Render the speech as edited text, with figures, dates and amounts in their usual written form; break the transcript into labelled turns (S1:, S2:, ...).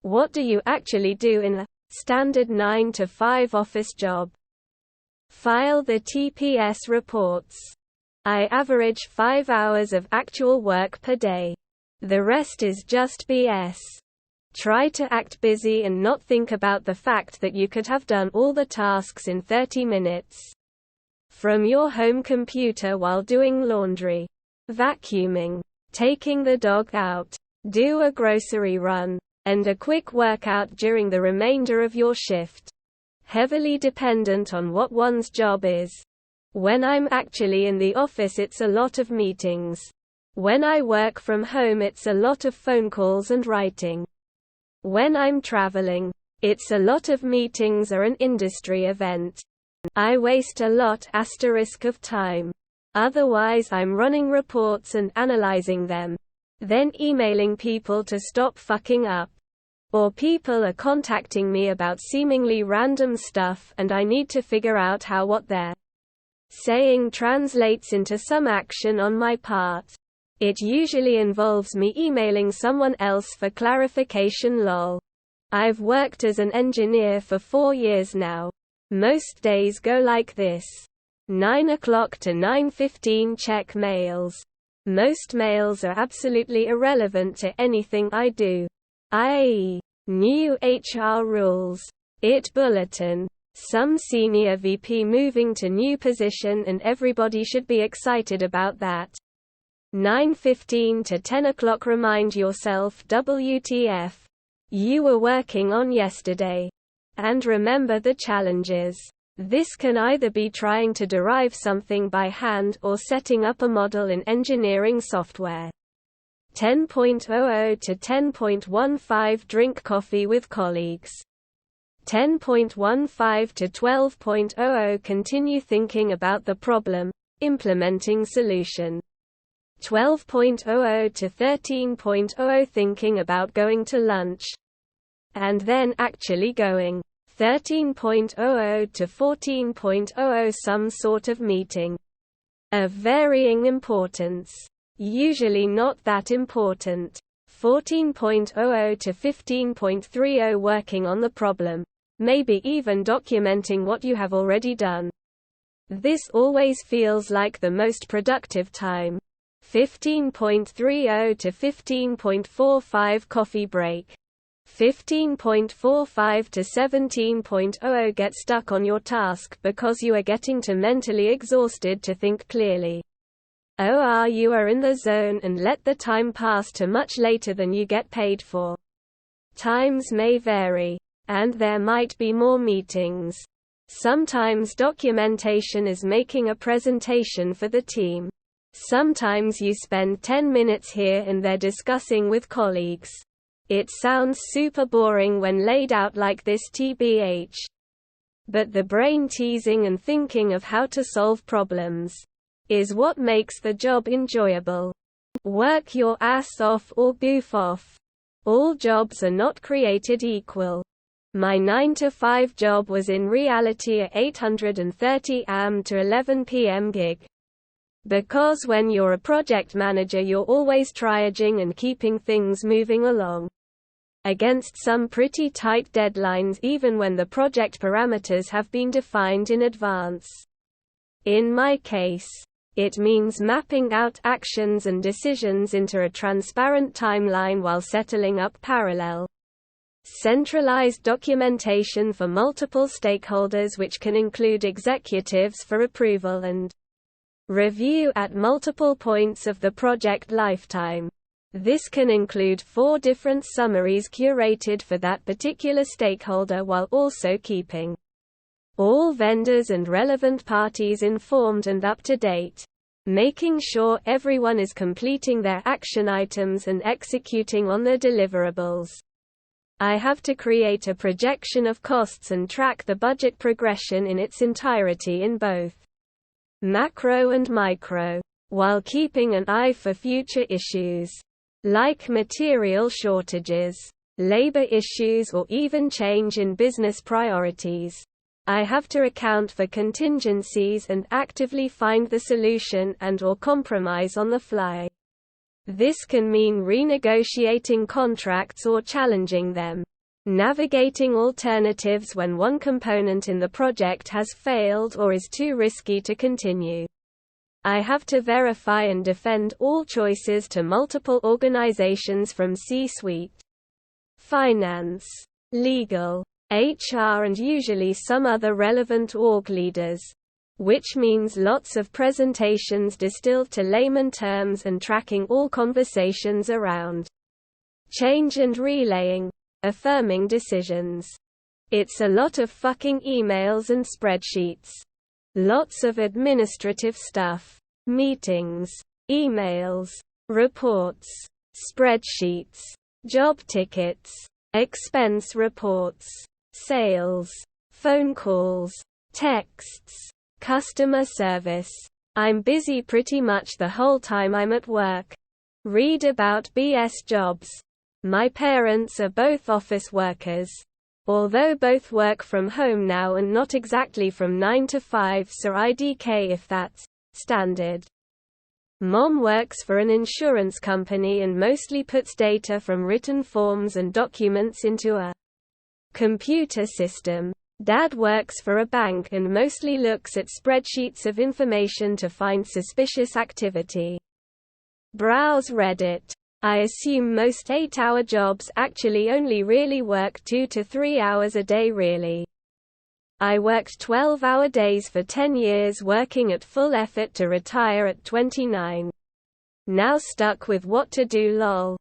S1: What do you actually do in a standard 9-to-5 office job? File the TPS reports. I average 5 hours of actual work per day. The rest is just BS. Try to act busy and not think about the fact that you could have done all the tasks in 30 minutes. From your home computer while doing laundry, vacuuming, taking the dog out, do a grocery run, and a quick workout during the remainder of your shift. Heavily dependent on what one's job is. When I'm actually in the office, it's a lot of meetings. When I work from home, it's a lot of phone calls and writing. When I'm traveling, it's a lot of meetings or an industry event. I waste a lot of time. Otherwise, I'm running reports and analyzing them, then emailing people to stop fucking up. Or people are contacting me about seemingly random stuff and I need to figure out how what they're saying translates into some action on my part. It usually involves me emailing someone else for clarification. Lol. I've worked as an engineer for 4 years now. Most days go like this. 9 o'clock to 9:15 check mails. Most mails are absolutely irrelevant to anything I do. i.e., new HR rules. IT bulletin. Some senior VP moving to new position and everybody should be excited about that. 9:15 to 10 o'clock remind yourself WTF. You were working on yesterday. And remember the challenges. This can either be trying to derive something by hand or setting up a model in engineering software. 10.00 to 10.15 drink coffee with colleagues. 10.15 to 12.00 continue thinking about the problem, implementing solution. 12.00 to 13.00 thinking about going to lunch. And then actually going. 13.00 to 14.00 some sort of meeting. Of varying importance. Usually not that important. 14.00 to 15.30 working on the problem. Maybe even documenting what you have already done. This always feels like the most productive time. 15.30 to 15.45 coffee break. 15.45 to 17.00 get stuck on your task because you are getting too mentally exhausted to think clearly. Or you are in the zone and let the time pass to much later than you get paid for. Times may vary, and there might be more meetings. Sometimes documentation is making a presentation for the team. Sometimes you spend 10 minutes here and there discussing with colleagues. It sounds super boring when laid out like this, TBH. But the brain teasing and thinking of how to solve problems is what makes the job enjoyable. Work your ass off or goof off. All jobs are not created equal. My 9-to-5 job was in reality a 830 am to 11 pm gig. Because when you're a project manager, you're always triaging and keeping things moving along against some pretty tight deadlines, even when the project parameters have been defined in advance. In my case, it means mapping out actions and decisions into a transparent timeline while settling up parallel, centralized documentation for multiple stakeholders, which can include executives for approval and review at multiple points of the project lifetime. This can include 4 different summaries curated for that particular stakeholder while also keeping all vendors and relevant parties informed and up to date, making sure everyone is completing their action items and executing on their deliverables. I have to create a projection of costs and track the budget progression in its entirety in both macro and micro, while keeping an eye for future issues, like material shortages, labor issues, or even change in business priorities. I have to account for contingencies and actively find the solution and/or compromise on the fly. This can mean renegotiating contracts or challenging them. Navigating alternatives when one component in the project has failed or is too risky to continue. I have to verify and defend all choices to multiple organizations from C-suite, finance, legal, HR and usually some other relevant org leaders. Which means lots of presentations distilled to layman terms and tracking all conversations around change and relaying, affirming decisions. It's a lot of fucking emails and spreadsheets. Lots of administrative stuff. Meetings, emails, reports, spreadsheets, job tickets, expense reports, sales, phone calls, texts, customer service. I'm busy pretty much the whole time I'm at work. Read about BS jobs. My parents are both office workers. Although both work from home now and not exactly from 9 to 5, so IDK if that's standard. Mom works for an insurance company and mostly puts data from written forms and documents into a computer system. Dad works for a bank and mostly looks at spreadsheets of information to find suspicious activity. Browse Reddit. I assume most 8-hour jobs actually only really work 2 to 3 hours a day really. I worked 12-hour days for 10 years working at full effort to retire at 29. Now stuck with what to do lol.